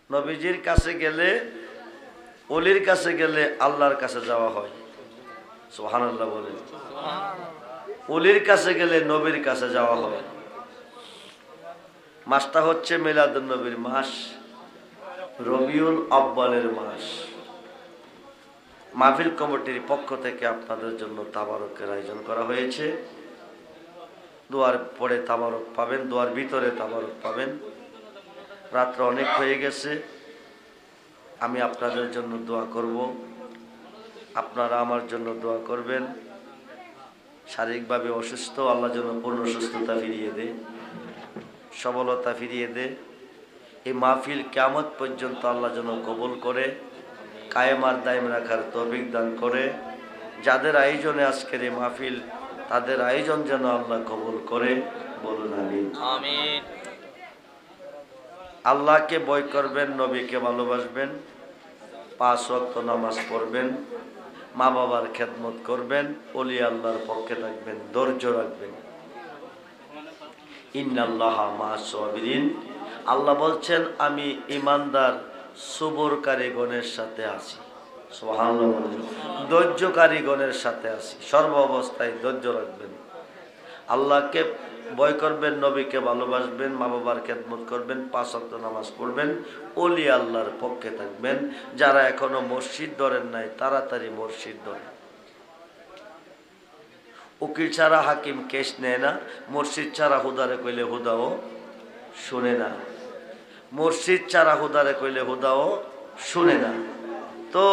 নবীজির কাছে গেলে, ওলির কাছে গেলে আল্লাহর কাছে যাওয়া হয়। সুবহানাল্লাহ বলেন। ওলির কাছে গেলে নবীর কাছে যাওয়া হয়। মাসটা হচ্ছে মিলাদুন নবীর মাস, রবিউল আউয়ালের মাস। মাহফিল কমিটির পক্ষ থেকে আপনাদের জন্য তাবারকের আয়োজন করা হয়েছে। দোয়ার পরে তাবারক পাবেন, দোয়ার ভিতরে তাবারক পাবেন। রাত্র অনেক হয়ে গেছে, আমি আপনাদের জন্য দোয়া করব, আপনারা আমার জন্য দোয়া করবেন। শারীরিকভাবে অসুস্থ, আল্লাহ যেন পূর্ণ সুস্থতা ফিরিয়ে দে, সবলতা ফিরিয়ে দে। এই মাহফিল কিয়ামত পর্যন্ত আল্লাহ যেন কবুল করে, কায়েম আর দায়েম রাখার তৌফিক দান করে। যাদের আয়োজনে আজকের এই মাহফিল, তাদের আয়োজন যেন আল্লাহ কবুল করে, বলুন আমিন। আমিন। আল্লাহকে ভয় করবেন, নবীকে ভালোবাসবেন, 5 ওয়াক্ত নামাজ পড়বেন, মা বাবার খেদমত করবেন, ওলি আল্লাহর পক্ষে থাকবেন, ধৈর্য রাখবেন। ইন্নাল্লাহা মা'আস সাবিরিন। আল্লাহ বলছেন, আমি ইমানদার সবরকারীগণের সাথে আছি। সুবহানাল্লাহ বলেন। ধৈর্যকারীগণের সাথে আছি। সর্ব অবস্থায় ধৈর্য রাখবেন, আল্লাহকে ভয় করবেন, নবীকে ভালোবাসবেন, মা বাবার খেদমত করবেন, 5 ওয়াক্ত নামাজ পড়বেন, ওলি আল্লাহর পক্ষে থাকবেন। যারা এখনো মসজিদ ধরেন নাই, তাড়াতাড়ি মসজিদ ধরেন। উকিল ছাড়া হাকিম কেস নেয় না, মসজিদ ছাড়া হুদারে কইলে হুদাও শুনে না, মসজিদ ছাড়া হুদারে কইলে হুদাও শুনে না। তো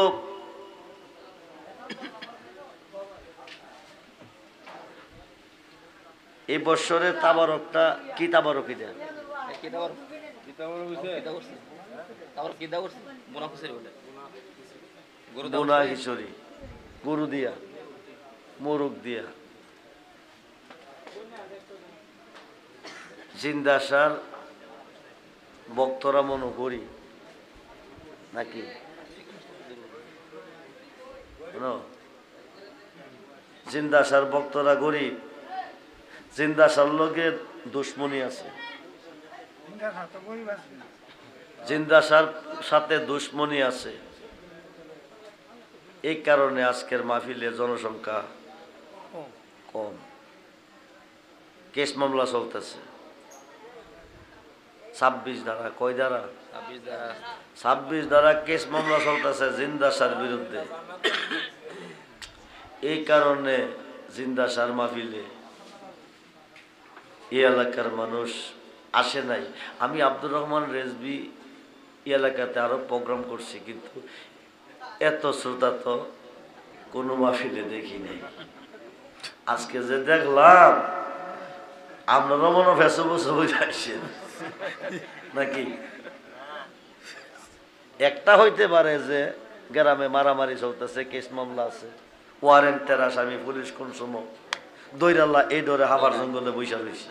এই বছরে তাবারকটা কি তাবারকি দেন? বোনা খিচুড়ি, গরু দিয়া, মোরগ দিয়া। জিন্দাসার বক্তরা মনো করি নাকি? জিন্দাসার বক্তরা গরিব, জিন্দাসার লগে দুশ্মনী আছে, জিন্দাসার সাথে দুশ্মনী আছে। এই কারণে আজকের মাহফিলে জনসংখ্যা কম। কেস মামলা চলতেছে 26 ধারা। কয় ধারা? 26 ধারা কেস মামলা চলতেছে জিন্দাসার বিরুদ্ধে। এই কারণে জিন্দাসার মাহফিলে এই এলাকার মানুষ আসে নাই। আমি আব্দুর রহমান রেজবি এই এলাকাতে আরো প্রোগ্রাম করছি, কিন্তু এত শ্রোতা তো কোনো মাহফিলে দেখি নাই। আজকে যে দেখলাম, আপনারা মনে ফেসবুক আসছেন নাকি? একটা হইতে পারে যে গ্রামে মারামারি চলতেছে, কেস মামলা আছে, ওয়ারেন্টের আসামি পুলিশ কোন সময় দৈরাল্লা এই ধরে হাফার জঙ্গলে বৈশা রয়েছে।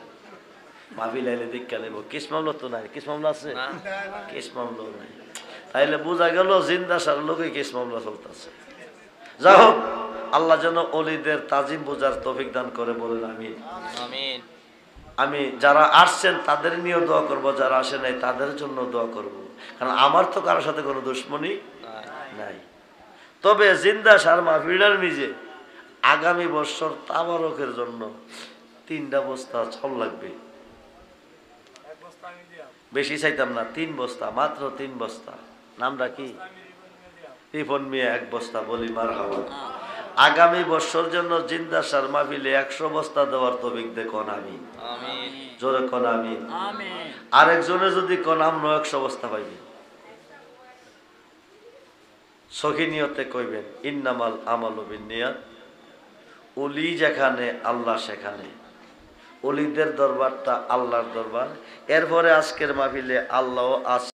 মাহফিল আইলে দীক্ষা নেব, কেস মামলা তো নাই। কেস মামলা আছে? কেস মামলাও নাই। তাইলে বোঝা গেল জিন্দাসার লোকে কেস মামলা চলতেছে। যাই হোক, আল্লাহ যেন ওলিদের তাজিম বোঝার তৌফিক দান করে, বলেন আমিন। আমিন। আমি যারা আসছেন তাদের নিয়েও দোয়া করব, যারা আসে নাই তাদের জন্য দোয়া করব, কারণ আমার তো কারোর সাথে কোনো দুশ্মনী নাই। তবে জিন্দাসার মাহফিলের নিজে আগামী বছর তাবারকের জন্য 3টা বস্তা চাল লাগবে। বেশি চাইতাম না, 3 বস্তা, মাত্র 3 বস্তা। নামটা কি? রিপন মিয়া 1 বস্তা। বলি মারহাবা। আগামী বছর জন্য জিন্দাসার মাহফিলে 100 বস্তা দেওয়ার তৌফিক দে, কোন আমিন। জোরে কোন আমিন। আরেকজনে যদি কোন আমরা 100 বস্তা পাইবে, সহি নিয়তে কইবেন, ইন্নামাল আমালু বিন্নিয়াত। ওলি যেখানে আল্লাহ সেখানে। ওলিদের দরবারটা আল্লাহর দরবার। এরপরে আজকের মাহফিলে আল্লাহ আছে।